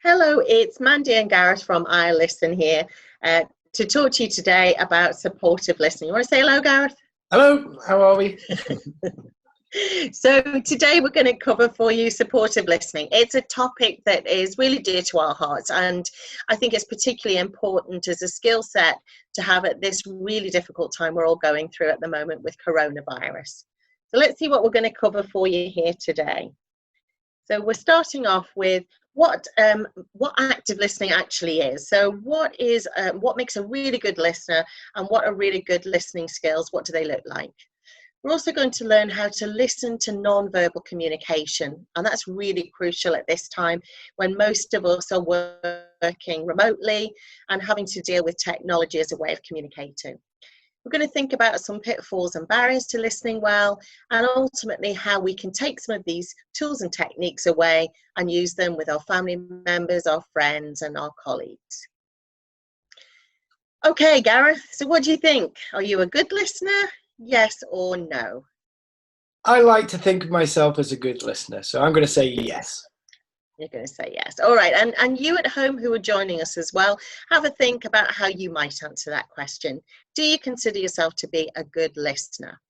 Hello, it's Mandy and Gareth from I Listen here to talk to you today about supportive listening. You want to say hello, Gareth? Hello, how are we? So today we're going to cover for you supportive listening. It's a topic that is really dear to our hearts, and I think it's particularly important as a skill set to have at this really difficult time we're all going through at the moment with coronavirus. So let's see what we're going to cover for you here today. So we're starting off with what active listening actually is. So what makes a really good listener, and what are really good listening skills? What do they look like? We're also going to learn how to listen to non-verbal communication, and that's really crucial at this time when most of us are working remotely and having to deal with technology as a way of communicating. We're going to think about some pitfalls and barriers to listening well, and ultimately how we can take some of these tools and techniques away and use them with our family members, our friends, and our colleagues. Okay, Gareth, so what do you think? Are you a good listener? Yes or no? I like to think of myself as a good listener, so I'm going to say yes. You're going to say yes. All right. And you at home who are joining us as well, have a think about how you might answer that question. Do you consider yourself to be a good listener?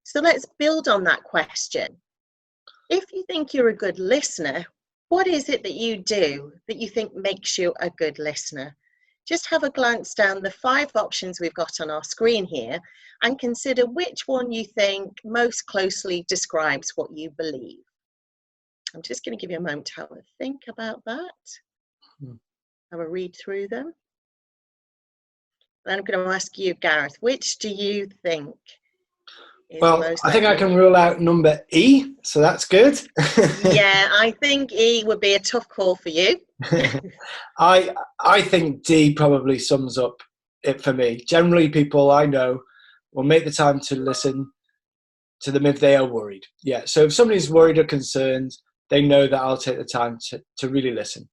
So let's build on that question. If you think you're a good listener, what is it that you do that you think makes you a good listener? Just have a glance down the 5 options we've got on our screen here and consider which one you think most closely describes what you believe. I'm just going to give you a moment to have a think about that. Have a read through them. Then I'm going to ask you, Gareth, which do you think is most I think I can rule out number E, so that's good. Yeah, I think E would be a tough call for you. I think D probably sums up it for me. Generally, people I know will make the time to listen to them if they are worried. Yeah, so if somebody's worried or concerned, they know that I'll take the time to really listen.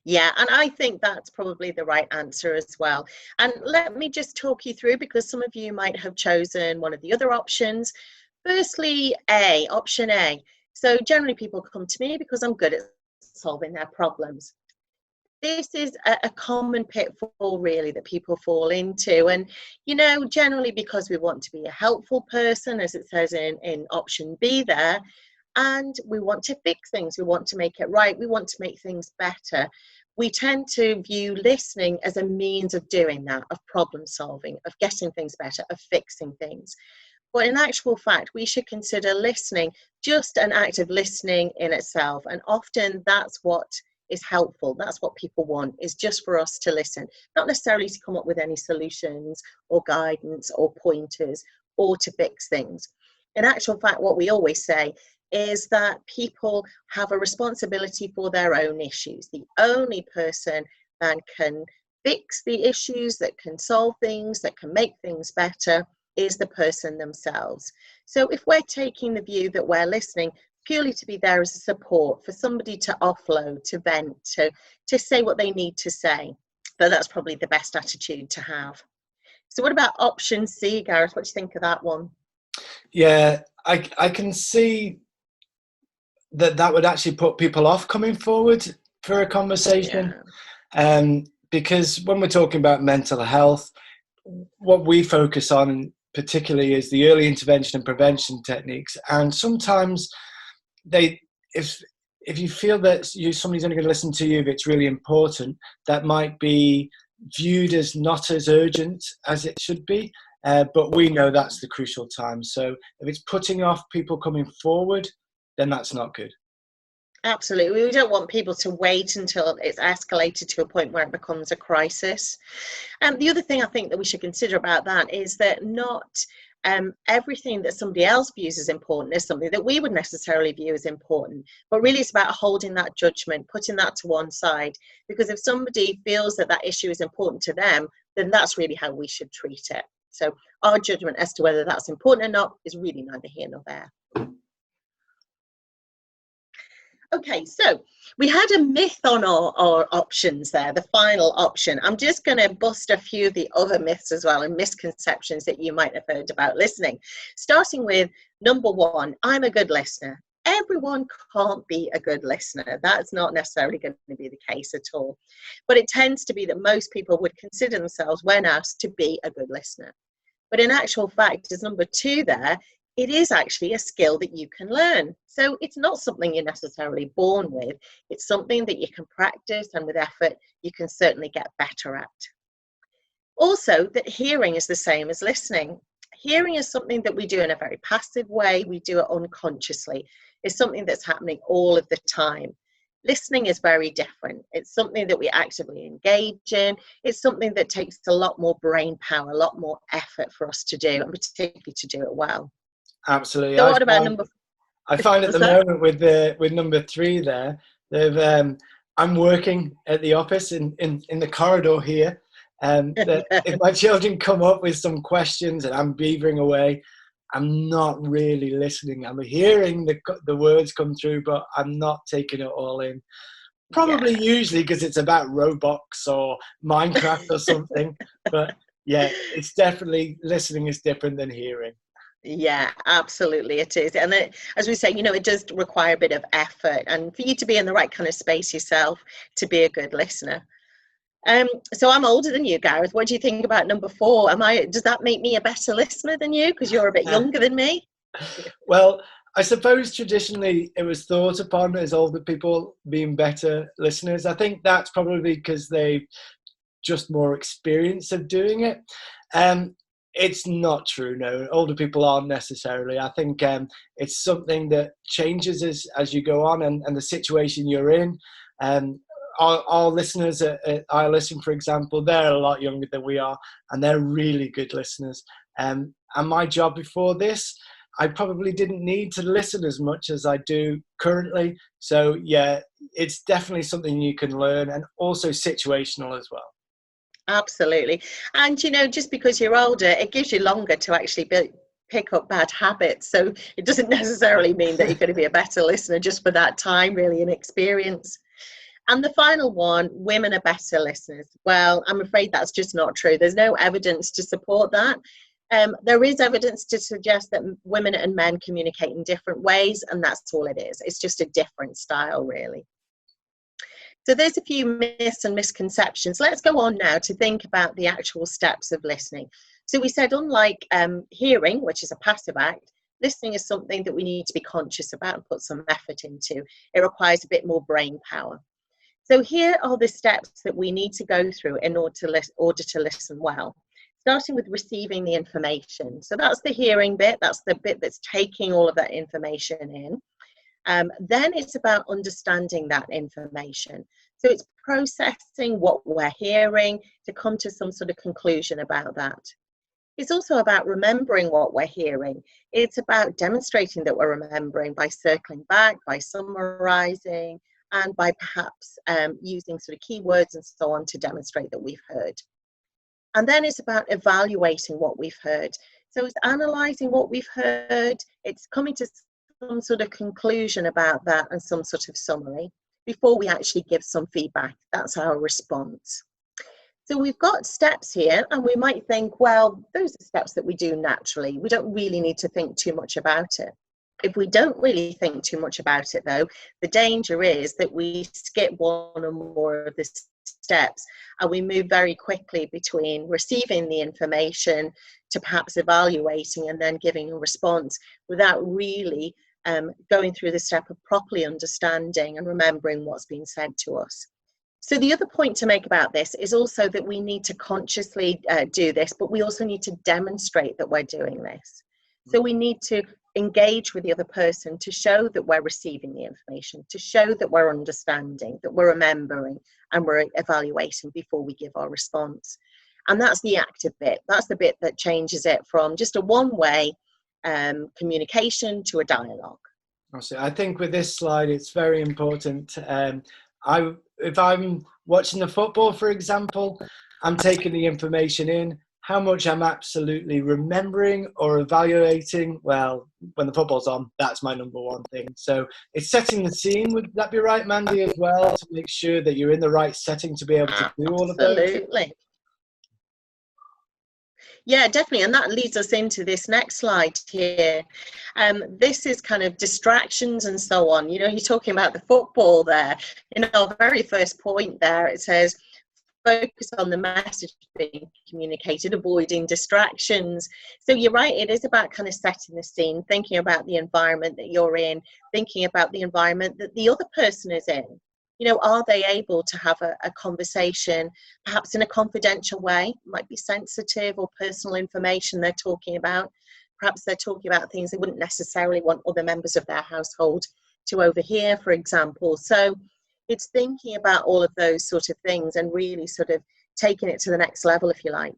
Yeah, and I think that's probably the right answer as well. And let me just talk you through, because some of you might have chosen one of the other options. Firstly, option A. So generally people come to me because I'm good at solving their problems. This is a common pitfall really that people fall into, and generally because we want to be a helpful person, as it says in option B there, and we want to fix things, we want to make it right, we want to make things better. We tend to view listening as a means of doing that, of problem solving, of getting things better, of fixing things. But in actual fact, we should consider listening just an act of listening in itself. And often that's what is helpful. That's what people want, is just for us to listen, not necessarily to come up with any solutions or guidance or pointers or to fix things. In actual fact, what we always say is that people have a responsibility for their own issues. The only person that can fix the issues, that can solve things, that can make things better is the person themselves. So if we're taking the view that we're listening purely to be there as a support for somebody to offload, to vent, to say what they need to say, then that's probably the best attitude to have. So what about option C, Gareth? What do you think of that one? Yeah, I can see that would actually put people off coming forward for a conversation. Yeah. Because when we're talking about mental health, what we focus on particularly is the early intervention and prevention techniques. And sometimes if you feel that somebody's only going to listen to you if it's really important, that might be viewed as not as urgent as it should be. But we know that's the crucial time. So if it's putting off people coming forward, then that's not good. Absolutely. We don't want people to wait until it's escalated to a point where it becomes a crisis. The other thing I think that we should consider about that is that not everything that somebody else views as important is something that we would necessarily view as important. But really it's about holding that judgment, putting that to one side. Because if somebody feels that that issue is important to them, then that's really how we should treat it. So our judgment as to whether that's important or not is really neither here nor there. Okay, so we had a myth on our options there, the final option. I'm just going to bust a few of the other myths as well and misconceptions that you might have heard about listening. Starting with number 1, I'm a good listener. everyone can't be a good listener. That's not necessarily going to be the case at all. But it tends to be that most people would consider themselves, when asked, to be a good listener. But in actual fact, as number two there, it is actually a skill that you can learn. So it's not something you're necessarily born with. It's something that you can practice, and with effort, you can certainly get better at. Also, that hearing is the same as listening. Hearing is something that we do in a very passive way. We do it unconsciously. It's something that's happening all of the time. Listening is very different. It's something that we actively engage in. It's something that takes a lot more brain power, a lot more effort for us to do, and particularly to do it well. Absolutely. So what about number? I find at the moment with number three there, I'm working at the office in the corridor here. That if my children come up with some questions and I'm beavering away, I'm not really listening. I'm hearing the words come through, but I'm not taking it all in. Probably usually because it's about Roblox or Minecraft or something. But yeah, it's definitely, listening is different than hearing. Yeah, absolutely it is. And as we say, it does require a bit of effort, and for you to be in the right kind of space yourself to be a good listener. So I'm older than you, Gareth. What do you think about number four? Does that make me a better listener than you because you're a bit younger than me? Well, I suppose traditionally it was thought upon as older people being better listeners. I think that's probably because they've just more experience of doing it. It's not true, no. Older people aren't necessarily. I think it's something that changes as you go on and the situation you're in. Our listeners at iListen, for example, they're a lot younger than we are, and they're really good listeners. And my job before this, I probably didn't need to listen as much as I do currently. So yeah, it's definitely something you can learn, and also situational as well. Absolutely. And just because you're older, it gives you longer to actually pick up bad habits. So it doesn't necessarily mean that you're going to be a better listener just for that time, really, and experience. And the final one, women are better listeners. Well, I'm afraid that's just not true. There's no evidence to support that. There is evidence to suggest that women and men communicate in different ways, and that's all it is. It's just a different style, really. So there's a few myths and misconceptions. Let's go on now to think about the actual steps of listening. So we said, unlike hearing, which is a passive act, listening is something that we need to be conscious about and put some effort into. It requires a bit more brain power. So here are the steps that we need to go through in order to listen well. Starting with receiving the information. So that's the hearing bit. That's the bit that's taking all of that information in. Then it's about understanding that information. So it's processing what we're hearing to come to some sort of conclusion about that. It's also about remembering what we're hearing. It's about demonstrating that we're remembering by circling back, by summarizing, and by perhaps using sort of keywords and so on to demonstrate that we've heard. And then it's about evaluating what we've heard. So it's analysing what we've heard. It's coming to some sort of conclusion about that and some sort of summary before we actually give some feedback. That's our response. So we've got steps here, and we might think, well, those are steps that we do naturally. We don't really need to think too much about it. If we don't really think too much about it, though, the danger is that we skip one or more of the steps and we move very quickly between receiving the information to perhaps evaluating and then giving a response without really going through the step of properly understanding and remembering what's been said to us. So the other point to make about this is also that we need to consciously do this, but we also need to demonstrate that we're doing this. So we need to engage with the other person to show that we're receiving the information, to show that we're understanding, that we're remembering, and we're evaluating before we give our response. And that's the active bit. That's the bit that changes it from just a one-way communication to a dialogue. I think with this slide, it's very important. If I'm watching the football, for example, I'm taking the information in. How much I'm absolutely remembering or evaluating, well, when the football's on, that's my number one thing. So it's setting the scene. Would that be right, Mandy, as well, to make sure that you're in the right setting to be able to do all of those? Absolutely. Yeah, definitely. And that leads us into this next slide here. This is kind of distractions and so on. You know, you're talking about the football there. You know, very first point there, it says, focus on the message being communicated, avoiding distractions. So you're right, it is about kind of setting the scene, thinking about the environment that you're in, thinking about the environment that the other person is in. You know, are they able to have a conversation, perhaps in a confidential way? It might be sensitive or personal information they're talking about. Perhaps they're talking about things they wouldn't necessarily want other members of their household to overhear, for example. So it's thinking about all of those sort of things and really sort of taking it to the next level, if you like.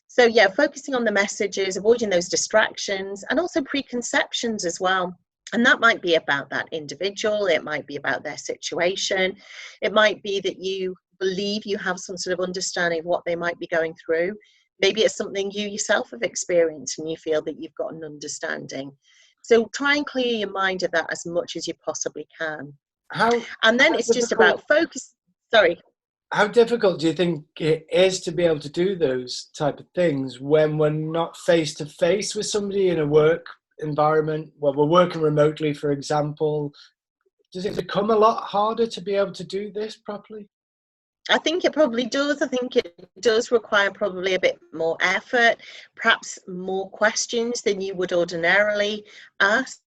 So yeah, focusing on the messages, avoiding those distractions, and also preconceptions as well. And that might be about that individual, it might be about their situation, it might be that you believe you have some sort of understanding of what they might be going through. Maybe it's something you yourself have experienced and you feel that you've got an understanding. So try and clear your mind of that as much as you possibly can. And then it's just about focus. Sorry. How difficult do you think it is to be able to do those type of things when we're not face to face with somebody in a work environment? Well, we're working remotely, for example. Does it become a lot harder to be able to do this properly? I think it probably does. I think it does require probably a bit more effort, perhaps more questions than you would ordinarily ask.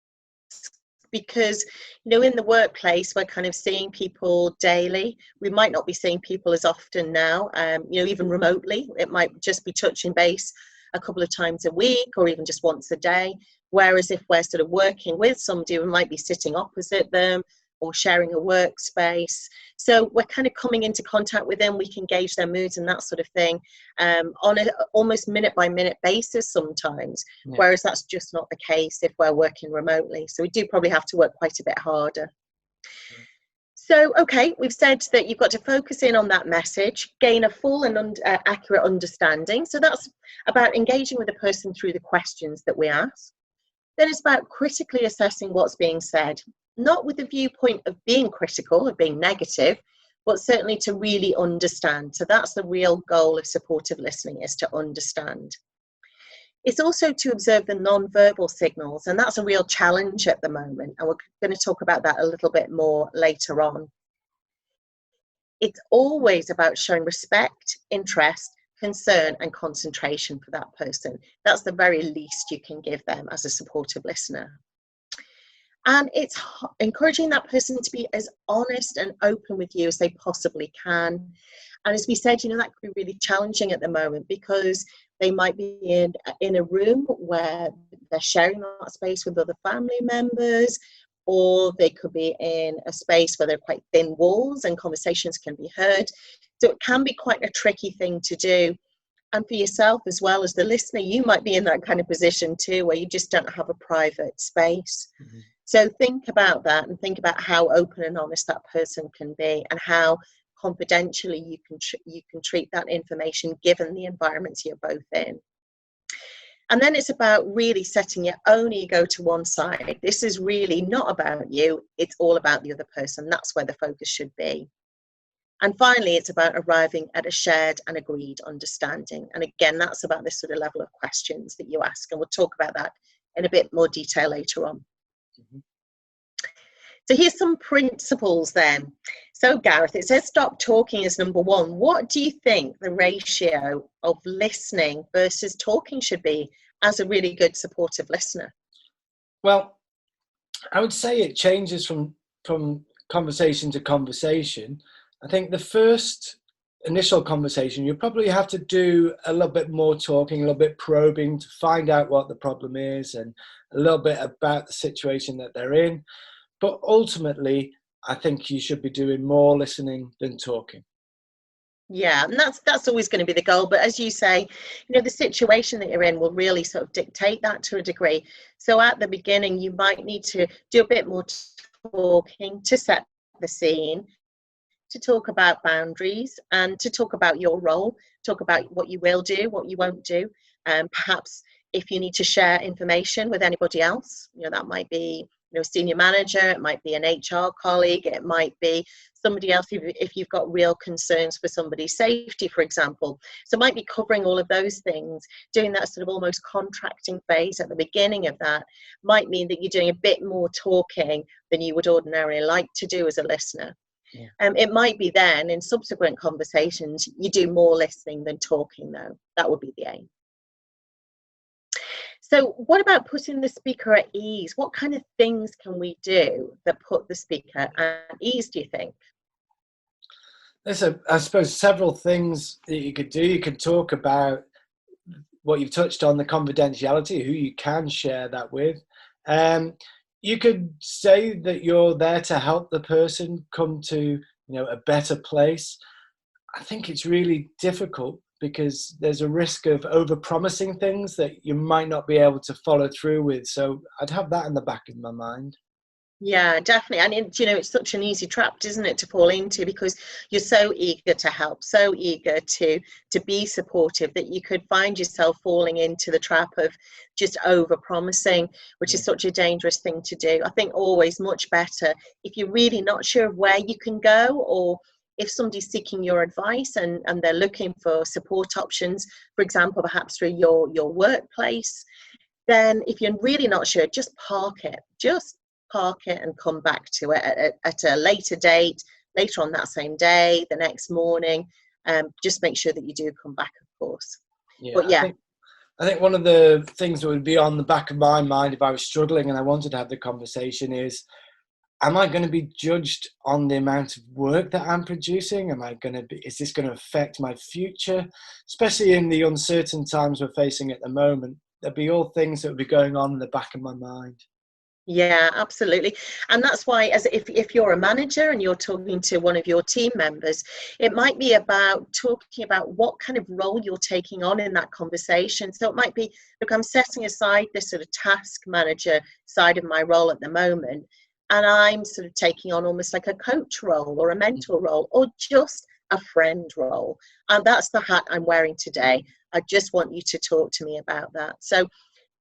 Because, you know, in the workplace, we're kind of seeing people daily. We might not be seeing people as often now, you know, even remotely. It might just be touching base a couple of times a week or even just once a day. Whereas if we're sort of working with somebody, we might be sitting opposite them or sharing a workspace. So we're kind of coming into contact with them. We can gauge their moods and that sort of thing on an almost minute by minute basis sometimes, whereas that's just not the case if we're working remotely. So we do probably have to work quite a bit harder. So, okay, we've said that you've got to focus in on that message, gain a full and accurate understanding. So that's about engaging with the person through the questions that we ask. Then it's about critically assessing what's being said, not with the viewpoint of being critical, of being negative, but certainly to really understand. So that's the real goal of supportive listening, is to understand. It's also to observe the non-verbal signals, and that's a real challenge at the moment, and we're going to talk about that a little bit more later on. It's always about showing respect, interest, concern, and concentration for that person. That's the very least you can give them as a supportive listener. And it's encouraging that person to be as honest and open with you as they possibly can. And as we said, you know, that could be really challenging at the moment because they might be in a room where they're sharing that space with other family members, or they could be in a space where there are quite thin walls and conversations can be heard. So it can be quite a tricky thing to do. And for yourself as well as the listener, you might be in that kind of position too, where you just don't have a private space. Mm-hmm. So think about that and think about how open and honest that person can be and how confidentially you can treat that information given the environments you're both in. And then it's about really setting your own ego to one side. This is really not about you. It's all about the other person. That's where the focus should be. And finally, it's about arriving at a shared and agreed understanding. And again, that's about this sort of level of questions that you ask. And we'll talk about that in a bit more detail later on. Mm-hmm. So here's some principles then. So Gareth, it says stop talking is number one. What do you think the ratio of listening versus talking should be as a really good supportive listener? Well, I would say it changes from conversation to conversation. I think the first initial conversation, you probably have to do a little bit more talking, a little bit probing to find out what the problem is and a little bit about the situation that they're in. But ultimately, I think you should be doing more listening than talking. Yeah, and that's always going to be the goal. But as you say, you know, the situation that you're in will really sort of dictate that to a degree. So at the beginning, you might need to do a bit more talking to set the scene, to talk about boundaries and to talk about your role, talk about what you will do, what you won't do. Perhaps if you need to share information with anybody else, you know, that might be senior manager, it might be an HR colleague, it might be somebody else if you've got real concerns for somebody's safety, for example. So it might be covering all of those things. Doing that sort of almost contracting phase at the beginning of that might mean that you're doing a bit more talking than you would ordinarily like to do as a listener. Yeah. It might be then in subsequent conversations you do more listening than talking, though. That would be the aim. So what about putting the speaker at ease? What kind of things can we do that put the speaker at ease, do you think? There's, I suppose, several things that you could do. You can talk about what you've touched on, the confidentiality, who you can share that with. You could say that you're there to help the person come to, a better place. I think it's really difficult because there's a risk of over-promising things that you might not be able to follow through with. So I'd have that in the back of my mind. Yeah, definitely. And it's such an easy trap, isn't it, to fall into, because you're so eager to help, so eager to be supportive, that you could find yourself falling into the trap of just over promising, which is such a dangerous thing to do. I think always much better if you're really not sure of where you can go, or if somebody's seeking your advice and they're looking for support options, for example, perhaps through your workplace, then if you're really not sure, just park it. Just park it and come back to it at a later date, later on that same day, the next morning. Just make sure that you do come back, of course. Yeah, but yeah. I think one of the things that would be on the back of my mind if I was struggling and I wanted to have the conversation is, am I going to be judged on the amount of work that I'm producing? Is this going to affect my future? Especially in the uncertain times we're facing at the moment, there'd be all things that would be going on in the back of my mind. Yeah, absolutely. And that's why, as if you're a manager and you're talking to one of your team members, it might be about talking about what kind of role you're taking on in that conversation. So it might be, look, I'm setting aside this sort of task manager side of my role at the moment, and I'm sort of taking on almost like a coach role or a mentor role or just a friend role. And that's the hat I'm wearing today. I just want you to talk to me about that. So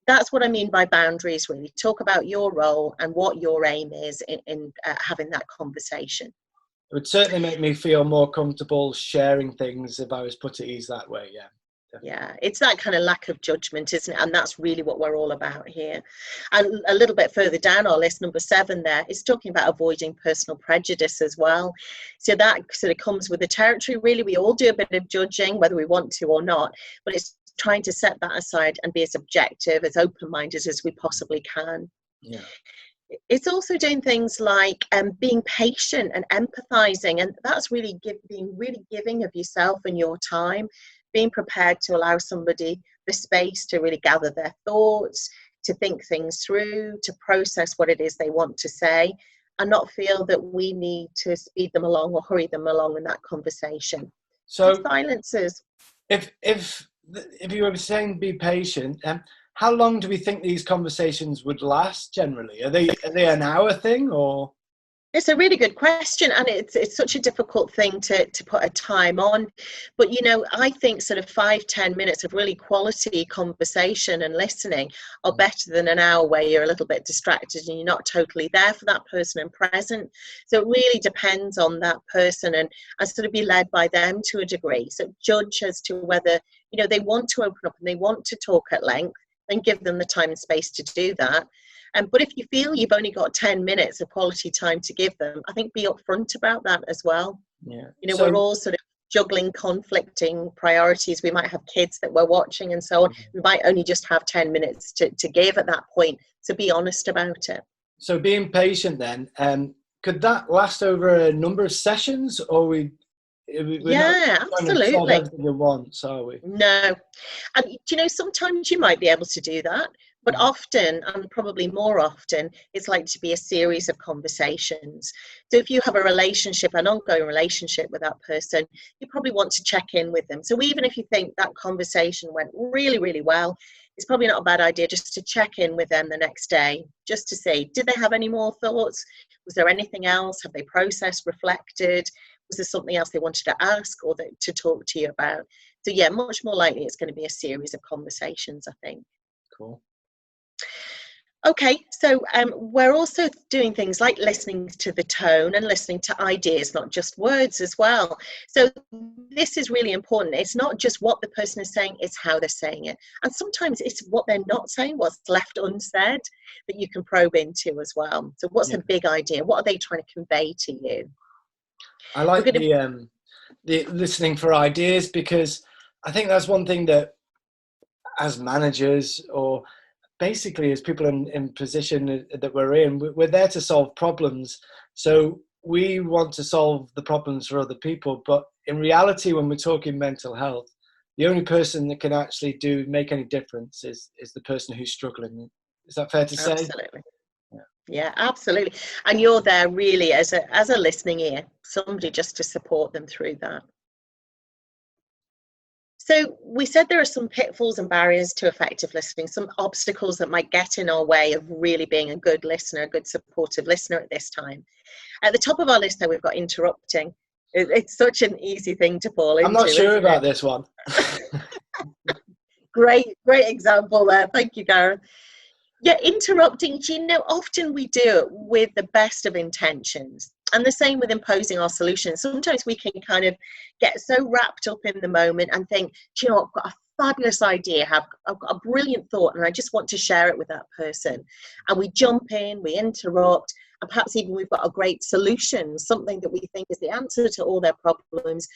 that's what I mean by boundaries, really. Talk about your role and what your aim is in having that conversation. It would certainly make me feel more comfortable sharing things if I was put at ease that way, yeah. Definitely. Yeah, it's that kind of lack of judgment, isn't it? And that's really what we're all about here. And a little bit further down our list, number 7 there, is talking about avoiding personal prejudice as well. So that sort of comes with the territory, really. We all do a bit of judging, whether we want to or not, but it's trying to set that aside and be as objective, as open-minded as we possibly can. Yeah. It's also doing things like being patient and empathizing, and that's really being really giving of yourself and your time, being prepared to allow somebody the space to really gather their thoughts, to think things through, to process what it is they want to say, and not feel that we need to speed them along or hurry them along in that conversation. So silences. If you were saying be patient, how long do we think these conversations would last generally? Are they an hour thing, or? It's a really good question, and it's such a difficult thing to put a time on. But, I think sort of 5-10 minutes of really quality conversation and listening are better than an hour where you're a little bit distracted and you're not totally there for that person and present. So it really depends on that person and sort of be led by them to a degree. So judge as to whether, they want to open up and they want to talk at length, then give them the time and space to do that. But if you feel you've only got 10 minutes of quality time to give them, I think be upfront about that as well. Yeah. We're all sort of juggling conflicting priorities. We might have kids that we're watching and so on. We might only just have 10 minutes to give at that point. So be honest about it. So being patient then, could that last over a number of sessions, or we're yeah, not absolutely. Solve everything at once, are we? No. And, sometimes you might be able to do that. But often, and probably more often, it's like to be a series of conversations. So if you have a relationship, an ongoing relationship with that person, you probably want to check in with them. So even if you think that conversation went really, really well, it's probably not a bad idea just to check in with them the next day, just to see, did they have any more thoughts? Was there anything else? Have they processed, reflected? Was there something else they wanted to ask or to talk to you about? So yeah, much more likely it's going to be a series of conversations, I think. Cool. Okay, so we're also doing things like listening to the tone and listening to ideas, not just words as well. So this is really important. It's not just what the person is saying, it's how they're saying it. And sometimes it's what they're not saying, what's left unsaid, that you can probe into as well. So what's the big idea? What are they trying to convey to you? I like the listening for ideas, because I think that's one thing that as managers, or basically as people in position that we're in, we're there to solve problems. So we want to solve the problems for other people. But in reality, when we're talking mental health, the only person that can actually make any difference is the person who's struggling. Is that fair to say? Absolutely. Yeah, absolutely. And you're there really as a listening ear, somebody just to support them through that. So we said there are some pitfalls and barriers to effective listening, some obstacles that might get in our way of really being a good listener, a good supportive listener at this time. At the top of our list, though, we've got interrupting. It's such an easy thing to fall into. I'm not sure about this one. Great example there. Thank you, Gareth. Yeah, interrupting, often we do it with the best of intentions. And the same with imposing our solutions. Sometimes we can kind of get so wrapped up in the moment and think, do you know what, I've got a fabulous idea, I've got a brilliant thought, and I just want to share it with that person. And we jump in, we interrupt, and perhaps even we've got a great solution, something that we think is the answer to all their problems,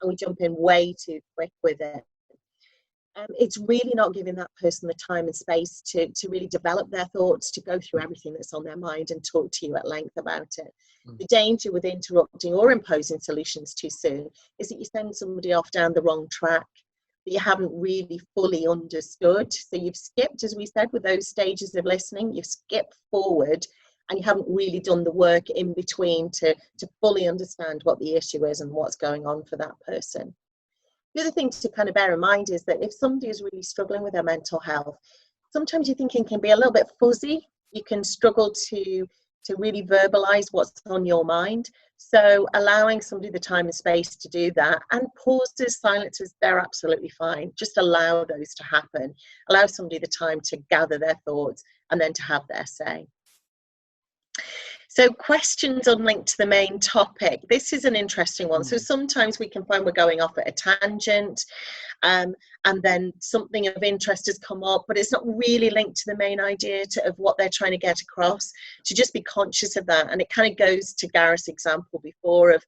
and we jump in way too quick with it. It's really not giving that person the time and space to really develop their thoughts, to go through everything that's on their mind and talk to you at length about it. The danger with interrupting or imposing solutions too soon is that you send somebody off down the wrong track that you haven't really fully understood. So you've skipped, as we said, with those stages of listening, you've skipped forward and you haven't really done the work in between to fully understand what the issue is and what's going on for that person. The other thing to kind of bear in mind is that if somebody is really struggling with their mental health, sometimes your thinking can be a little bit fuzzy. You can struggle to really verbalize what's on your mind. So allowing somebody the time and space to do that, and pauses, silences, they're absolutely fine. Just allow those to happen. Allow somebody the time to gather their thoughts and then to have their say. So questions unlinked to the main topic. This is an interesting one. So sometimes we can find we're going off at a tangent, and then something of interest has come up, but it's not really linked to the main idea of what they're trying to get across. To just be conscious of that. And it kind of goes to Gareth's example before of,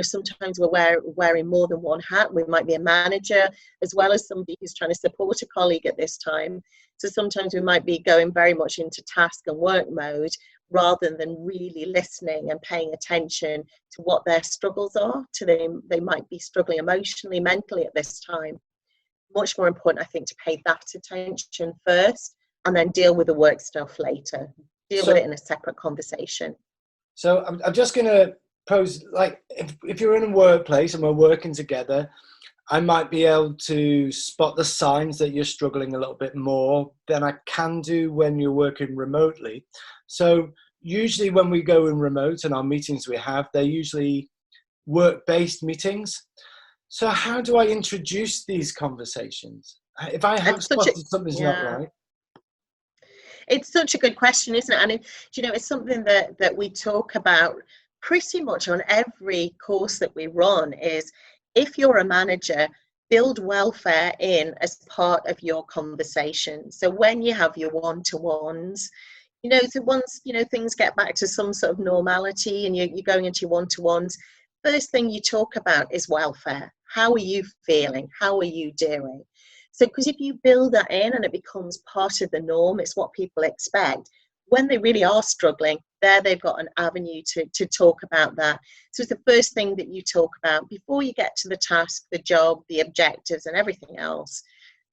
sometimes we're wearing more than one hat. We might be a manager as well as somebody who's trying to support a colleague at this time. So sometimes we might be going very much into task and work mode, rather than really listening and paying attention to what their struggles are. They might be struggling emotionally, mentally at this time. Much more important, I think, to pay that attention first and then deal with the work stuff later. Deal with it in a separate conversation. So I'm just going to pose, like, if you're in a workplace and we're working together, I might be able to spot the signs that you're struggling a little bit more than I can do when you're working remotely. So usually when we go in remote and our meetings we have, they're usually work-based meetings. So how do I introduce these conversations? If I have spotted something's not right. It's such a good question, isn't it? And it's something that we talk about pretty much on every course that we run is, if you're a manager, build welfare in as part of your conversation. So when you have your one-to-ones, so once, things get back to some sort of normality and you're going into your one-to-ones, first thing you talk about is welfare. How are you feeling? How are you doing? So, because if you build that in and it becomes part of the norm, it's what people expect. When they really are struggling, they've got an avenue to talk about that. So it's the first thing that you talk about before you get to the task, the job, the objectives and everything else.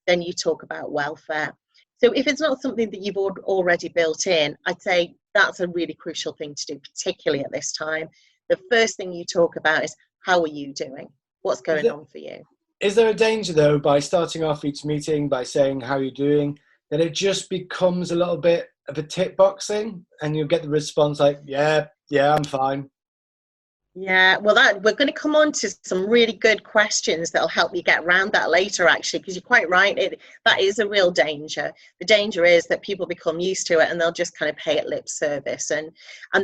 Then you talk about welfare. So if it's not something that you've already built in, I'd say that's a really crucial thing to do, particularly at this time. The first thing you talk about is, how are you doing? What's going on for you? Is there a danger, though, by starting off each meeting by saying how you're doing, that it just becomes a little bit of a tick box thing and you'll get the response like, yeah, I'm fine? Yeah, well, that we're going to come on to some really good questions that'll help you get around that later, actually, because you're quite right. That is a real danger. The danger is that people become used to it and they'll just kind of pay it lip service, and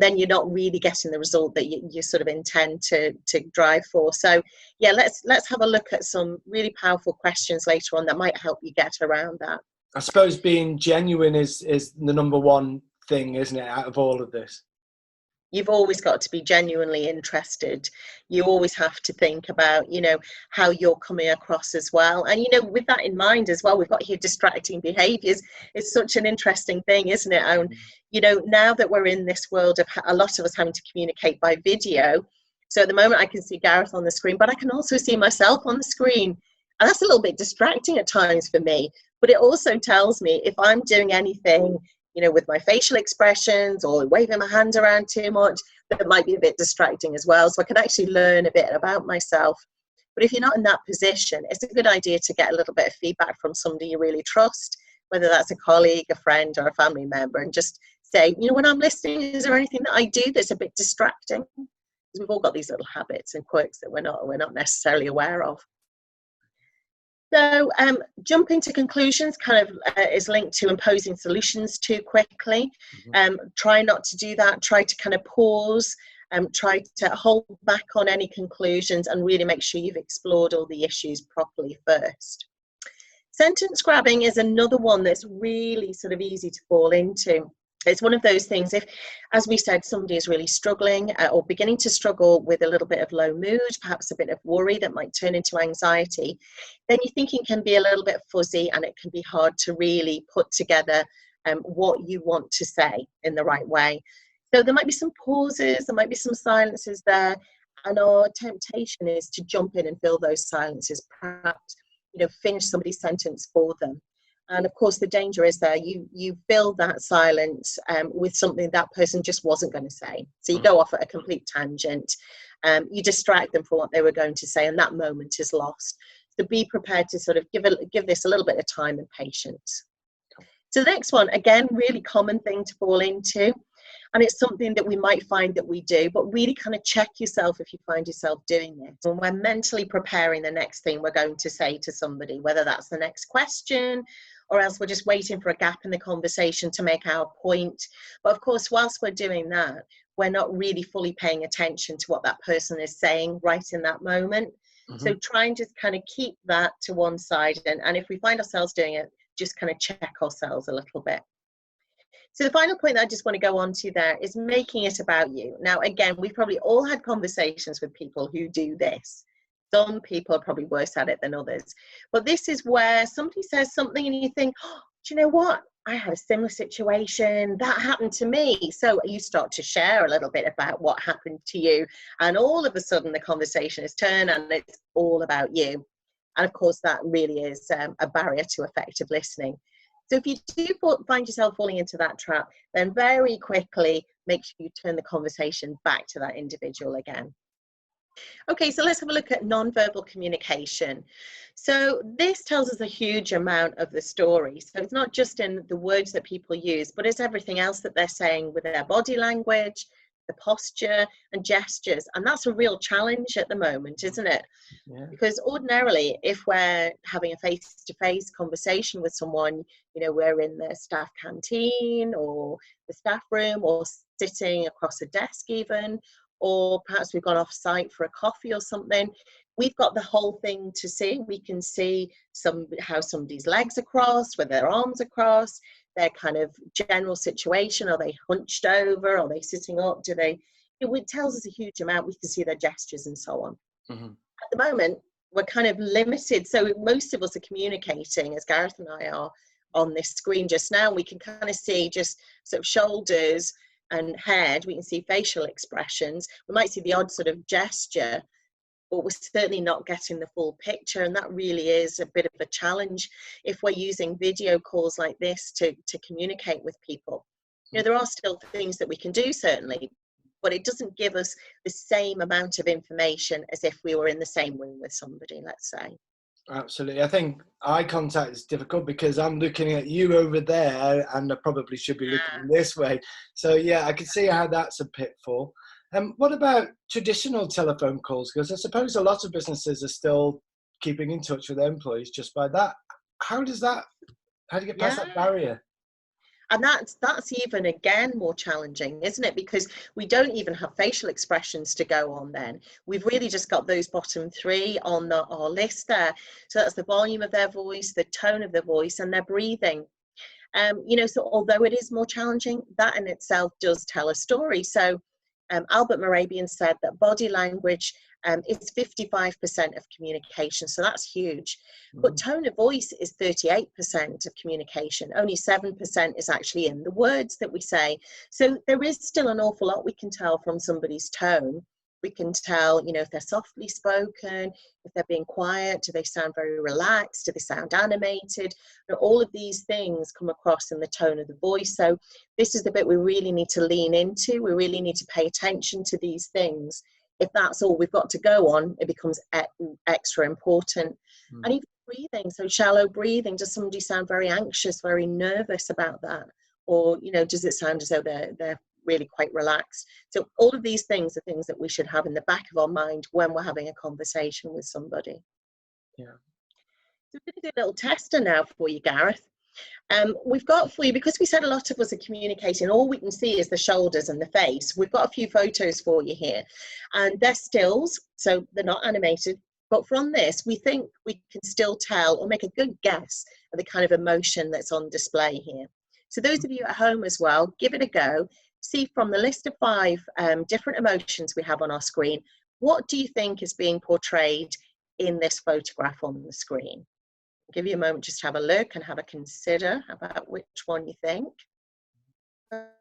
then you're not really getting the result that you sort of intend to drive for. So, yeah, let's have a look at some really powerful questions later on that might help you get around that. I suppose being genuine is the number one thing, isn't it, out of all of this? You've always got to be genuinely interested. You always have to think about, how you're coming across as well. And, with that in mind as well, we've got here distracting behaviors. It's such an interesting thing, isn't it? And, now that we're in this world of a lot of us having to communicate by video. So at the moment I can see Gareth on the screen, but I can also see myself on the screen. And that's a little bit distracting at times for me. But it also tells me if I'm doing anything with my facial expressions or waving my hands around too much, that might be a bit distracting as well. So I can actually learn a bit about myself. But if you're not in that position, it's a good idea to get a little bit of feedback from somebody you really trust, whether that's a colleague, a friend, or a family member, and just say, when I'm listening, is there anything that I do that's a bit distracting? Because we've all got these little habits and quirks that we're not necessarily aware of. So jumping to conclusions kind of is linked to imposing solutions too quickly. Try not to do that. Try to kind of pause. Try to hold back on any conclusions and really make sure you've explored all the issues properly first. Sentence grabbing is another one that's really sort of easy to fall into. It's one of those things, if, as we said, somebody is really struggling or beginning to struggle with a little bit of low mood, perhaps a bit of worry that might turn into anxiety, then your thinking can be a little bit fuzzy and it can be hard to really put together what you want to say in the right way. So there might be some pauses, there might be some silences there, and our temptation is to jump in and fill those silences, perhaps, finish somebody's sentence for them. And of course, the danger is there. You fill that silence with something that person just wasn't going to say. So you go off at a complete tangent. You distract them from what they were going to say, and that moment is lost. So be prepared to sort of give this a little bit of time and patience. So the next one, again, really common thing to fall into. And it's something that we might find that we do, but really kind of check yourself if you find yourself doing it. When we're mentally preparing the next thing we're going to say to somebody, whether that's the next question, or else we're just waiting for a gap in the conversation to make our point. But of course, whilst we're doing that, we're not really fully paying attention to what that person is saying right in that moment. So try and just kind of keep that to one side. And if we find ourselves doing it, just kind of check ourselves a little bit. So the final point that I just want to go on to there is making it about you. Now, again, we've probably all had conversations with people who do this. Some people are probably worse at it than others. But this is where somebody says something and you think, oh, do you know what? I had a similar situation. That happened to me. So you start to share a little bit about what happened to you. And all of a sudden the conversation is turned and it's all about you. And of course, that really is a barrier to effective listening. So if you do find yourself falling into that trap, then very quickly make sure you turn the conversation back to that individual again. Okay, so let's have a look at nonverbal communication. So this tells us a huge amount of the story. So it's not just in the words that people use, but it's everything else that they're saying with their body language, the posture and gestures. And that's a real challenge at the moment, isn't it? Yeah. Because ordinarily, if we're having a face-to-face conversation with someone, we're in the staff canteen or the staff room or sitting across a desk even, or perhaps we've gone off site for a coffee or something. We've got the whole thing to see. We can see how somebody's legs are crossed, whether their arms are crossed, their kind of general situation. Are they hunched over? Are they sitting up? It tells us a huge amount. We can see their gestures and so on. At the moment, we're kind of limited. So most of us are communicating, as Gareth and I are on this screen just now. We can kind of see just sort of shoulders and head. We can see facial expressions. We might see the odd sort of gesture, but we're certainly not getting the full picture. And that really is a bit of a challenge if we're using video calls like this to communicate with people. There are still things that we can do, certainly, but it doesn't give us the same amount of information as if we were in the same room with somebody, let's say. Absolutely. I think eye contact is difficult because I'm looking at you over there and I probably should be looking this way. So yeah, I can see how that's a pitfall. What about traditional telephone calls? Because I suppose a lot of businesses are still keeping in touch with their employees just by that. How do you get past that Yeah. barrier? And that's even again more challenging, isn't it? Because we don't even have facial expressions to go on then. We've really just got those bottom three on our list there. So that's the volume of their voice, the tone of their voice, and their breathing. So although it is more challenging, that in itself does tell a story. So Albert Morabian said that body language is 55% of communication, so that's huge. But tone of voice is 38% of communication. Only 7% is actually in the words that we say. So there is still an awful lot we can tell from somebody's tone. We can tell, if they're softly spoken, if they're being quiet, do they sound very relaxed, do they sound animated? All of these things come across in the tone of the voice. So this is the bit we really need to lean into. We really need to pay attention to these things. If that's all we've got to go on, it becomes extra important. And even breathing, so shallow breathing, does somebody sound very anxious, very nervous about that? Or, does it sound as though they're really quite relaxed? So all of these things are things that we should have in the back of our mind when we're having a conversation with somebody. Yeah. So we're going to do a little tester now for you, Gareth. We've got for you, because we said a lot of us are communicating, all we can see is the shoulders and the face. We've got a few photos for you here, and they're stills, so they're not animated. But from this, we think we can still tell or make a good guess at the kind of emotion that's on display here. So those of you at home as well, give it a go. See from the list of 5 different emotions we have on our screen, what do you think is being portrayed in this photograph on the screen? I'll give you a moment just to have a look and have a consider about which one you think.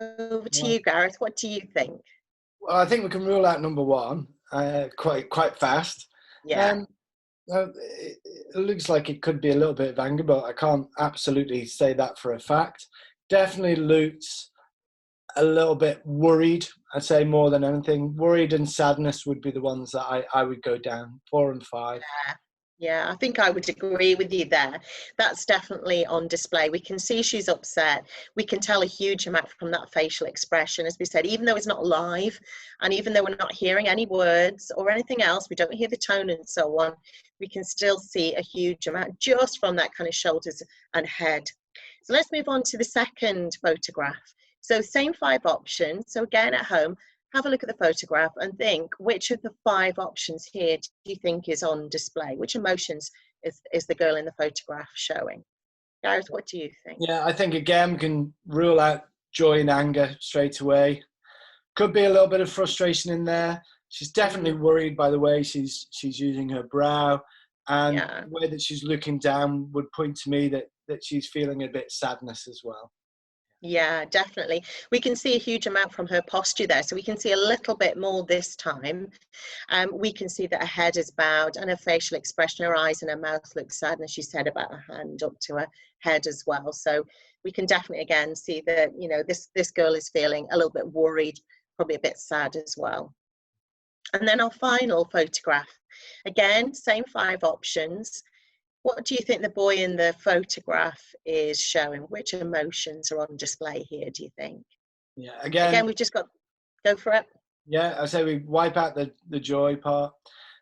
Over to you, Gareth. What do you think? Well, I think we can rule out number 1 quite fast. Yeah. It looks like it could be a little bit of anger, but I can't absolutely say that for a fact. Definitely looks a little bit worried, I'd say, more than anything. Worried and sadness would be the ones that I would go down, 4 and 5. Yeah, I think I would agree with you there. That's definitely on display. We can see she's upset. We can tell a huge amount from that facial expression, as we said, even though it's not live, and even though we're not hearing any words or anything else, we don't hear the tone and so on, we can still see a huge amount just from that kind of shoulders and head. So let's move on to the second photograph. So same 5 options. So again, at home, have a look at the photograph and think, which of the 5 options here do you think is on display? Which emotions is the girl in the photograph showing? Gareth, what do you think? Yeah, I think again we can rule out joy and anger straight away. Could be a little bit of frustration in there. She's definitely worried by the way she's using her brow, and the way that she's looking down would point to me that she's feeling a bit sadness as well. Yeah, definitely. We can see a huge amount from her posture there. So we can see a little bit more this time. We can see that her head is bowed and her facial expression, her eyes and her mouth look sad, and as she said, about her hand up to her head as well. So we can definitely again see that, this girl is feeling a little bit worried, probably a bit sad as well. And then our final photograph. Again, same 5 options. What do you think the boy in the photograph is showing? Which emotions are on display here, do you think? Yeah, again we've just got, go for it. Yeah, I say we wipe out the joy part.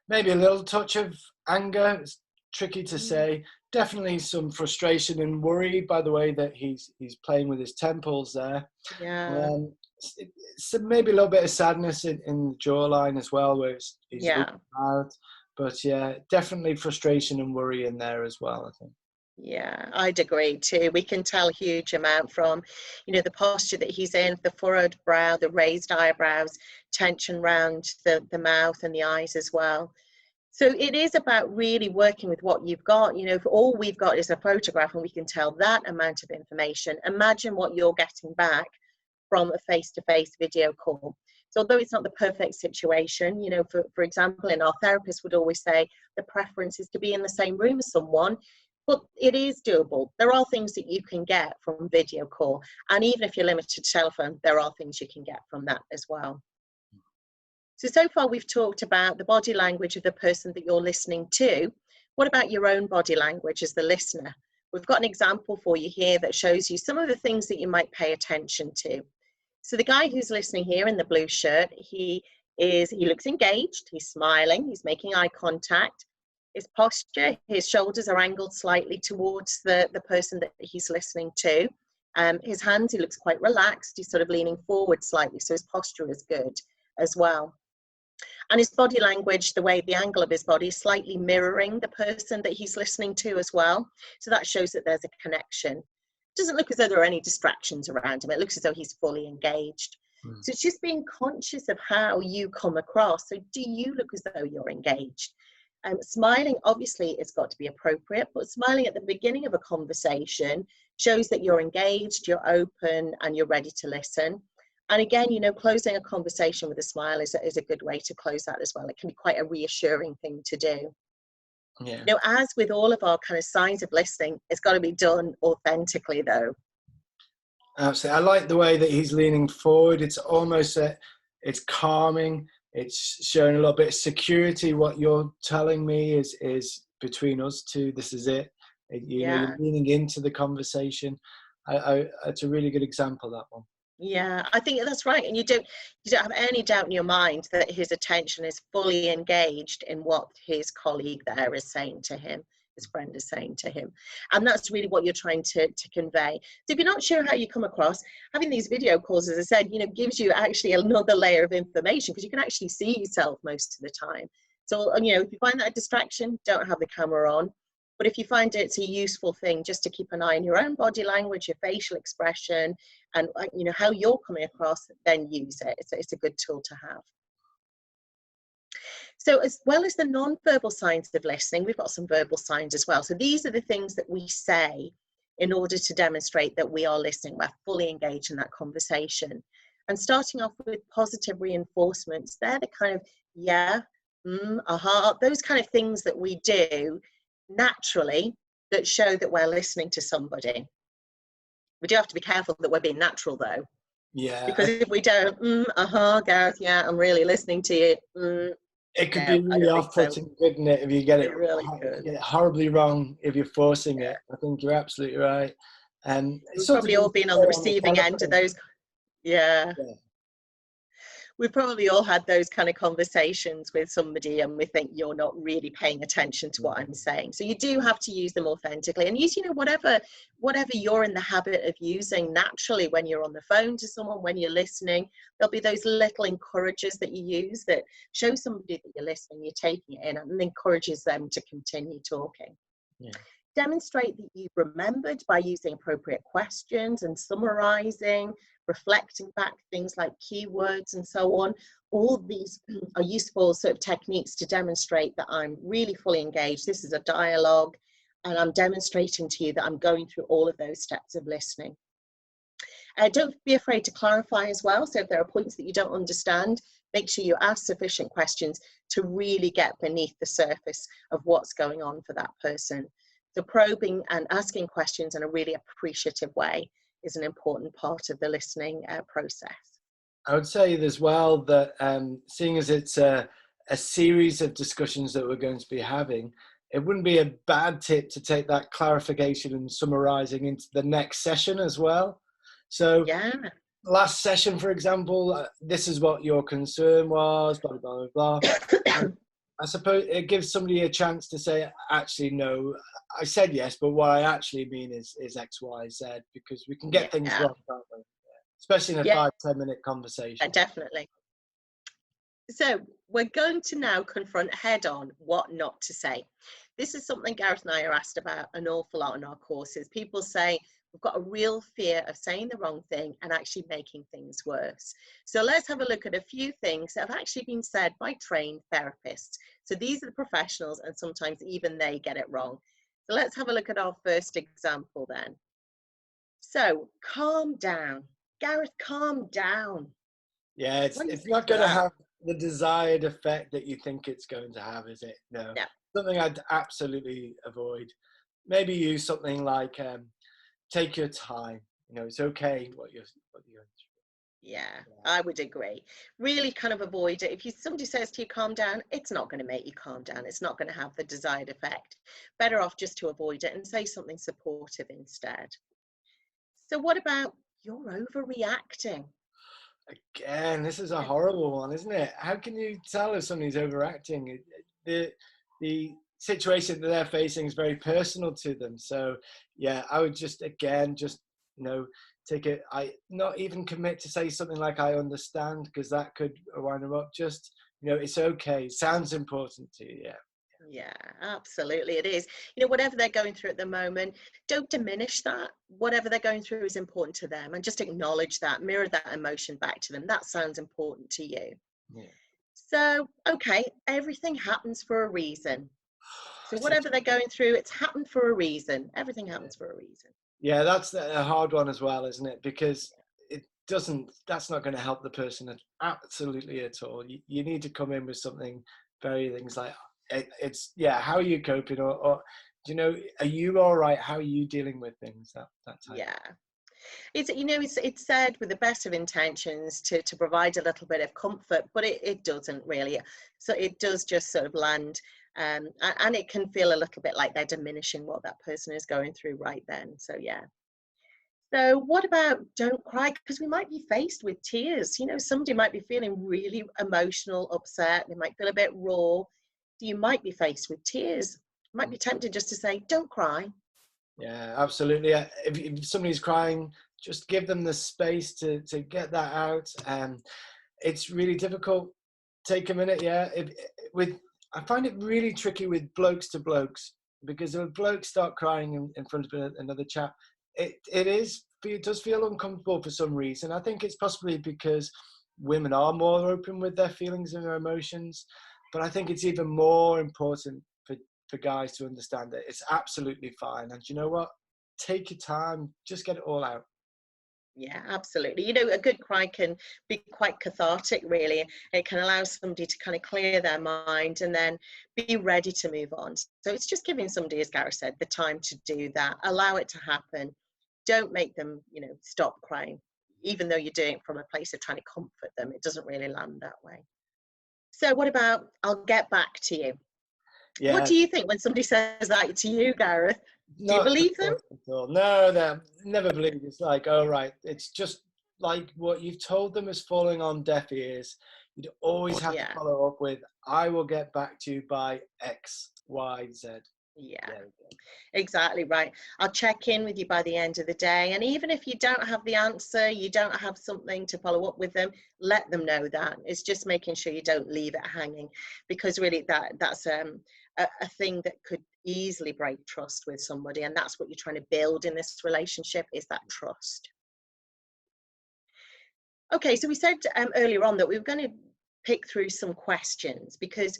Maybe a little touch of anger. It's tricky to say. Definitely some frustration and worry by the way that he's playing with his temples there. Yeah. So maybe a little bit of sadness in the jawline as well, where he's looking out. But yeah, definitely frustration and worry in there as well, I think. Yeah, I'd agree too. We can tell a huge amount from, the posture that he's in, the furrowed brow, the raised eyebrows, tension around the mouth and the eyes as well. So it is about really working with what you've got. If all we've got is a photograph and we can tell that amount of information, imagine what you're getting back from a face-to-face video call. So although it's not the perfect situation, for example, and our therapist would always say the preference is to be in the same room as someone, but it is doable. There are things that you can get from video call. And even if you're limited to telephone, there are things you can get from that as well. So far we've talked about the body language of the person that you're listening to. What about your own body language as the listener? We've got an example for you here that shows you some of the things that you might pay attention to. So the guy who's listening here in the blue shirt, he is he looks engaged, he's smiling, he's making eye contact. His posture, his shoulders are angled slightly towards the person that he's listening to. His hands, he looks quite relaxed, he's sort of leaning forward slightly, so his posture is good as well. And his body language, the angle of his body is slightly mirroring the person that he's listening to as well. So that shows that there's a connection. It doesn't look as though there are any distractions around him. It looks as though he's fully engaged. So it's just being conscious of how you come across. So do you look as though you're engaged? Smiling, obviously, it's got to be appropriate, but smiling at the beginning of a conversation shows that you're engaged, you're open, and you're ready to listen. And again, closing a conversation with a smile is a good way to close that as well. It can be quite a reassuring thing to do. Yeah. As with all of our kind of signs of listening, it's got to be done authentically, though. Absolutely. I like the way that he's leaning forward. It's almost it's calming. It's showing a little bit of security. What you're telling me is between us two. This is it. You're leaning into the conversation. It's a really good example, that one. Yeah, I think that's right. And you don't have any doubt in your mind that his attention is fully engaged in what his colleague there is saying to him, his friend is saying to him. And that's really what you're trying to convey. So if you're not sure how you come across, having these video calls, as I said, gives you actually another layer of information, because you can actually see yourself most of the time. So, if you find that a distraction, don't have the camera on. But if you find it's a useful thing, just to keep an eye on your own body language, your facial expression, and how you're coming across, then use it. It's a good tool to have. So as well as the non-verbal signs of listening, we've got some verbal signs as well. So these are the things that we say in order to demonstrate that we are listening, we're fully engaged in that conversation. And starting off with positive reinforcements, they're the kind of yeah, aha, those kind of things that we do naturally that show that we're listening to somebody. We do have to be careful that we're being natural, though. Yeah. Because if we don't, Gareth, yeah, I'm really listening to you. It could be really off-putting, couldn't it, if you get it really horribly wrong, if you're forcing it. I think you're absolutely right. We've probably all been on the receiving end of those. Yeah. We've probably all had those kind of conversations with somebody, and we think you're not really paying attention to what I'm saying. So you do have to use them authentically, and use, whatever you're in the habit of using naturally when you're on the phone to someone, when you're listening. There'll be those little encouragers that you use that show somebody that you're listening, you're taking it in, and encourages them to continue talking. Yeah. Demonstrate that you've remembered by using appropriate questions and summarizing, reflecting back things like keywords and so on. All these are useful sort of techniques to demonstrate that I'm really fully engaged. This is a dialogue, and I'm demonstrating to you that I'm going through all of those steps of listening. Don't be afraid to clarify as well. So if there are points that you don't understand, make sure you ask sufficient questions to really get beneath the surface of what's going on for that person. So probing and asking questions in a really appreciative way is an important part of the listening process. I would say as well that seeing as it's a series of discussions that we're going to be having, it wouldn't be a bad tip to take that clarification and summarizing into the next session as well. So last session, for example, this is what your concern was, blah, blah, blah, blah. I suppose it gives somebody a chance to say, actually, no, I said yes, but what I actually mean is X, Y, Z, because we can get things wrong, can't we? Especially in a 5-10 minute conversation. Definitely. So we're going to now confront head on what not to say. This is something Gareth and I are asked about an awful lot in our courses. People say, we've got a real fear of saying the wrong thing and actually making things worse. So let's have a look at a few things that have actually been said by trained therapists. So these are the professionals, and sometimes even they get it wrong. So let's have a look at our first example then. So calm down. Gareth, calm down. Yeah, it's not going to have the desired effect that you think it's going to have, is it? No. Something I'd absolutely avoid. Maybe use something like take your time. It's okay what you're doing. Yeah, I would agree. Really kind of avoid it. If somebody says to you, calm down, it's not going to make you calm down. It's not going to have the desired effect. Better off just to avoid it and say something supportive instead. So what about you're overreacting? Again, this is a horrible one, isn't it? How can you tell if somebody's overacting? The situation that they're facing is very personal to them. So yeah, I would just, again, just, take it. I not even commit to say something like I understand, because that could wind them up. Just, it's okay. Sounds important to you. Yeah. Yeah, absolutely. It is. Whatever they're going through at the moment, don't diminish that. Whatever they're going through is important to them, and just acknowledge that, mirror that emotion back to them. That sounds important to you. Yeah. So, okay, everything happens for a reason. So whatever they're going through, it's happened for a reason. Everything happens for a reason. Yeah, that's a hard one as well, isn't it? Because that's not going to help the person absolutely at all. You need to come in with something, things like, how are you coping? Or are you all right? How are you dealing with things? That type. Yeah. It's said with the best of intentions to provide a little bit of comfort, but it doesn't really. So it does just sort of land, and it can feel a little bit like they're diminishing what that person is going through right then. So yeah. So what about don't cry? Because we might be faced with tears. Somebody might be feeling really emotional, upset. They might feel a bit raw. So you might be faced with tears. Might be tempted just to say, don't cry. Yeah, absolutely. If somebody's crying, just give them the space to get that out. It's really difficult. Take a minute. Yeah. I find it really tricky with blokes to blokes, because if blokes start crying in front of another chap, it does feel uncomfortable for some reason. I think it's possibly because women are more open with their feelings and their emotions, but I think it's even more important for guys to understand that it's absolutely fine. And you know what? Take your time, just get it all out. Yeah, absolutely. A good cry can be quite cathartic, really. It can allow somebody to kind of clear their mind and then be ready to move on. So it's just giving somebody, as Gareth said, the time to do that. Allow it to happen. Don't make them, stop crying, even though you're doing it from a place of trying to comfort them. It doesn't really land that way. So what about, I'll get back to you? Yeah. What do you think when somebody says that to you, Gareth? Do you believe them? No, never believe. It's like, oh, right. It's just like what you've told them is falling on deaf ears. You'd always have to follow up with, I will get back to you by X, Y, Z. Yeah, exactly right. I'll check in with you by the end of the day. And even if you don't have the answer, you don't have something to follow up with them, let them know that. It's just making sure you don't leave it hanging, because really that's a thing that could easily break trust with somebody. And that's what you're trying to build in this relationship, is that trust. Okay, so we said earlier on that we were going to pick through some questions, because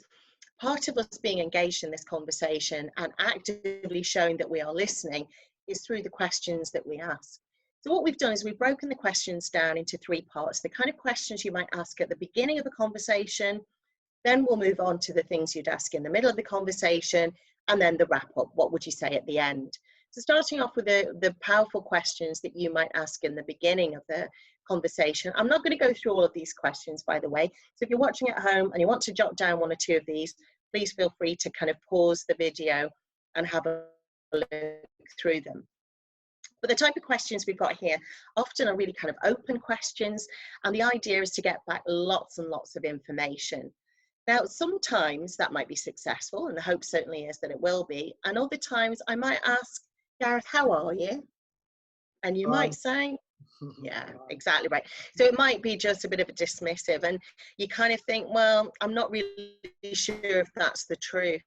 part of us being engaged in this conversation and actively showing that we are listening is through the questions that we ask. So what we've done is we've broken the questions down into 3 parts. The kind of questions you might ask at the beginning of a conversation, then we'll move on to the things you'd ask in the middle of the conversation, and then the wrap up. What would you say at the end? So starting off with the powerful questions that you might ask in the beginning of the conversation. I'm not going to go through all of these questions, by the way. So if you're watching at home and you want to jot down 1 or 2 of these, please feel free to kind of pause the video and have a look through them. But the type of questions we've got here often are really kind of open questions, and the idea is to get back lots and lots of information. Now, sometimes that might be successful, and the hope certainly is that it will be. And other times I might ask, Gareth, how are you? And you might say, yeah, exactly right. So it might be just a bit of a dismissive, and you kind of think, well, I'm not really sure if that's the truth.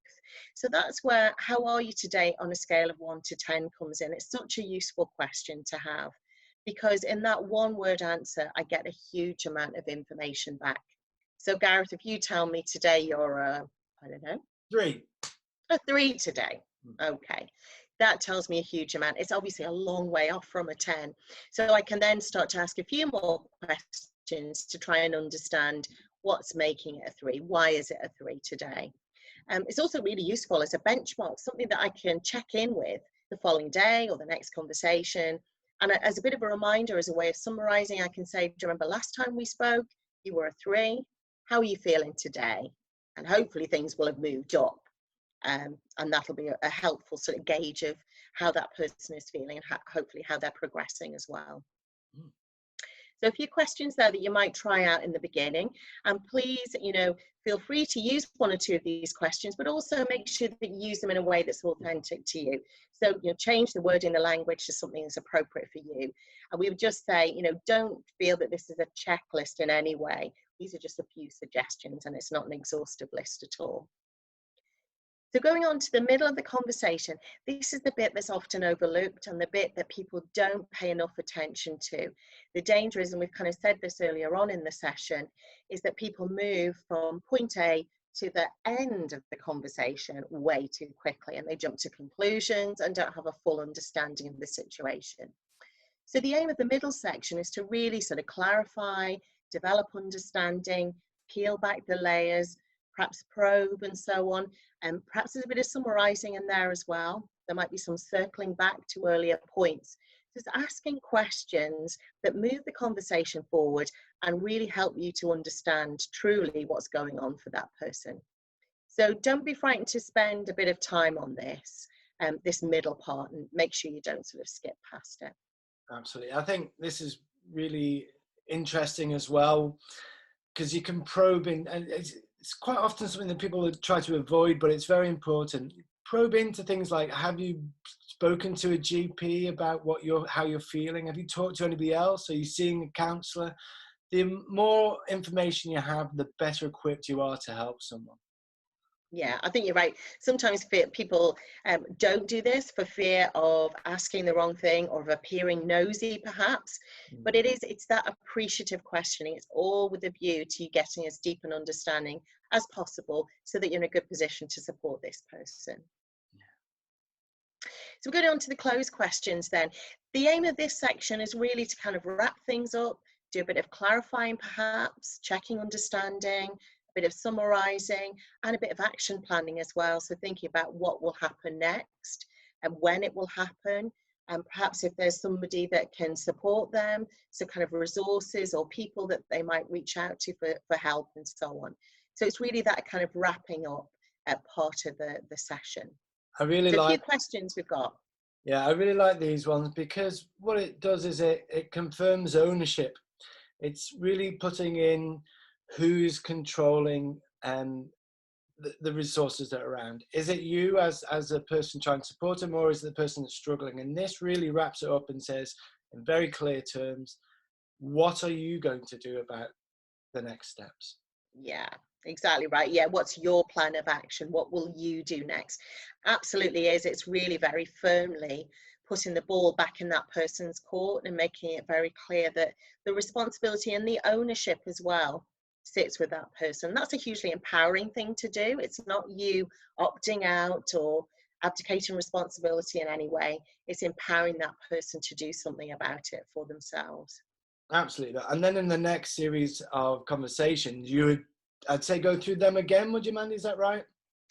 So that's where how are you today on a scale of 1 to 10 comes in. It's such a useful question to have, because in that 1-word answer, I get a huge amount of information back. So Gareth, if you tell me today you're I don't know, 3. A 3 today. Okay. That tells me a huge amount. It's obviously a long way off from a 10. So I can then start to ask a few more questions to try and understand what's making it a 3. Why is it a 3 today? It's also really useful as a benchmark, something that I can check in with the following day or the next conversation. And as a bit of a reminder, as a way of summarizing, I can say, do you remember last time we spoke? You were a 3. How are you feeling today? And hopefully things will have moved up. And that'll be a helpful sort of gauge of how that person is feeling, and hopefully how they're progressing as well. So a few questions there that you might try out in the beginning, and please, feel free to use one or two of these questions, but also make sure that you use them in a way that's authentic to you. So, change the wording, the language to something that's appropriate for you. And we would just say, don't feel that this is a checklist in any way. These are just a few suggestions, and it's not an exhaustive list at all. So going on to the middle of the conversation, this is the bit that's often overlooked and the bit that people don't pay enough attention to. The danger is, and we've kind of said this earlier on in the session, is that people move from point A to the end of the conversation way too quickly, and they jump to conclusions and don't have a full understanding of the situation. So the aim of the middle section is to really sort of clarify, develop understanding, peel back the layers, perhaps probe and so on. And perhaps there's a bit of summarizing in there as well. There might be some circling back to earlier points. Just asking questions that move the conversation forward and really help you to understand truly what's going on for that person. So don't be frightened to spend a bit of time on this middle part, and make sure you don't sort of skip past it. Absolutely. I think this is really interesting as well, because you can probe in, and it's quite often something that people try to avoid, but it's very important. Probe into things like, have you spoken to a GP about how you're feeling? Have you talked to anybody else? Are you seeing a counsellor? The more information you have, the better equipped you are to help someone. Yeah, I think you're right. Sometimes people don't do this for fear of asking the wrong thing or of appearing nosy, perhaps. But it's that appreciative questioning. It's all with a view to you getting as deep an understanding as possible so that you're in a good position to support this person. So we're going on to the close questions then. The aim of this section is really to kind of wrap things up, do a bit of clarifying perhaps, checking understanding, bit of summarizing, and a bit of action planning as well. So thinking about what will happen next and when it will happen, and perhaps if there's somebody that can support them, so kind of resources or people that they might reach out to for help and so on. So it's really that kind of wrapping up part of the session. I really so like a few questions we've got. Yeah, I really like these ones, because what it does is it confirms ownership. It's really putting in who's controlling the resources that are around. Is it you as a person trying to support them, or is it the person that's struggling? And this really wraps it up and says in very clear terms, what are you going to do about the next steps? Yeah, exactly right. Yeah, what's your plan of action? What will you do next? Absolutely is. It's really very firmly putting the ball back in that person's court and making it very clear that the responsibility and the ownership as well sits with that person. That's a hugely empowering thing to do. It's not you opting out or abdicating responsibility in any way. It's empowering that person to do something about it for themselves. Absolutely. And then in the next series of conversations, I'd say, go through them again. Would you mind? Is that right?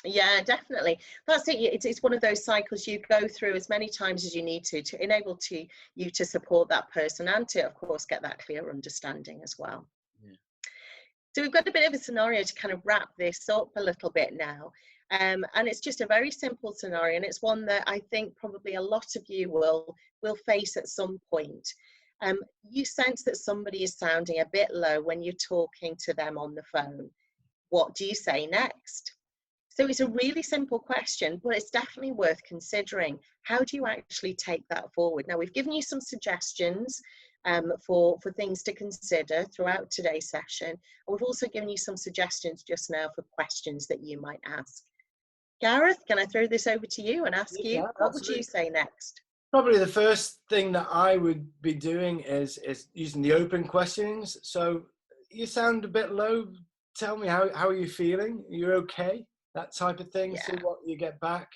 Yeah, definitely. That's it. It's one of those cycles you go through as many times as you need to enable you to support that person and to, of course, get that clear understanding as well. Yeah. So we've got a bit of a scenario to kind of wrap this up a little bit now. And it's just a very simple scenario, and it's one that I think probably a lot of you will face at some point. You sense that somebody is sounding a bit low when you're talking to them on the phone. What do you say next? So it's a really simple question, but it's definitely worth considering. How do you actually take that forward? Now, we've given you some suggestions for things to consider throughout today's session. And we've also given you some suggestions just now for questions that you might ask. Gareth, can I throw this over to you and ask you, what would you say next? Probably the first thing that I would be doing is using the open questions. So you sound a bit low. Tell me, how are you feeling? You're okay? That type of thing. Yeah. See what you get back.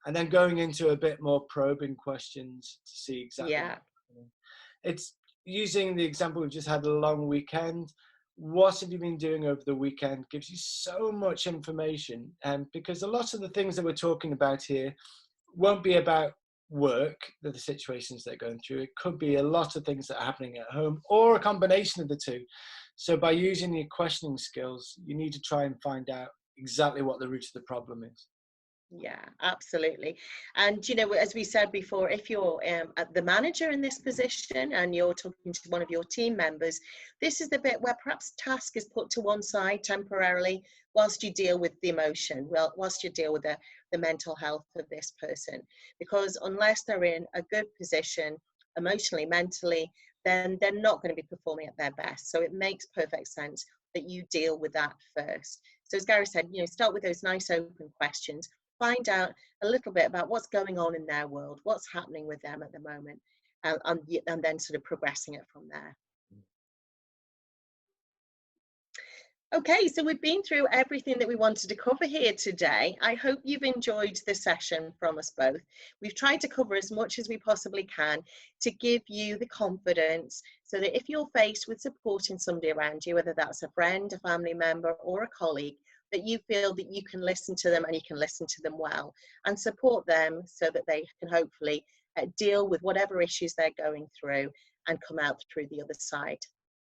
And then going into a bit more probing questions to see exactly what's happening. It's using the example we've just had, a long weekend. What have you been doing over the weekend? Gives you so much information. Because a lot of the things that we're talking about here won't be about work, the situations they're going through. It could be a lot of things that are happening at home, or a combination of the two. So by using your questioning skills, you need to try and find out exactly what the root of the problem is. Yeah, absolutely. And, you know, as we said before, if you're the manager in this position and you're talking to one of your team members, this is the bit where perhaps task is put to one side temporarily whilst you deal with the emotion, well, whilst you deal with the mental health of this person. Because unless they're in a good position emotionally, mentally, then they're not going to be performing at their best. So it makes perfect sense that you deal with that first. So as Gary said, you know, start with those nice open questions. Find out a little bit about what's going on in their world, what's happening with them at the moment, and then sort of progressing it from there. Okay, so we've been through everything that we wanted to cover here today. I hope you've enjoyed the session from us both. We've tried to cover as much as we possibly can to give you the confidence so that if you're faced with supporting somebody around you, whether that's a friend, a family member, or a colleague, that you feel that you can listen to them and you can listen to them well and support them so that they can hopefully deal with whatever issues they're going through and come out through the other side.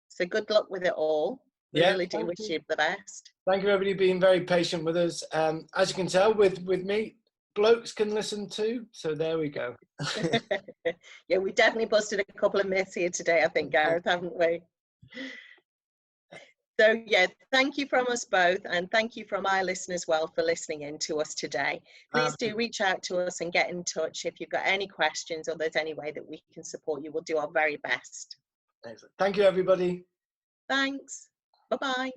So good luck with it all. We really do wish you the best. Thank you, everybody, being very patient with us. As you can tell, with me, blokes can listen too. So there we go. Yeah, we definitely busted a couple of myths here today, I think, Gareth, haven't we? So yeah, thank you from us both, and thank you from our listeners as well for listening in to us today. Please do reach out to us and get in touch if you've got any questions or there's any way that we can support you. We'll do our very best. Excellent. Thank you, everybody. Thanks. Bye-bye.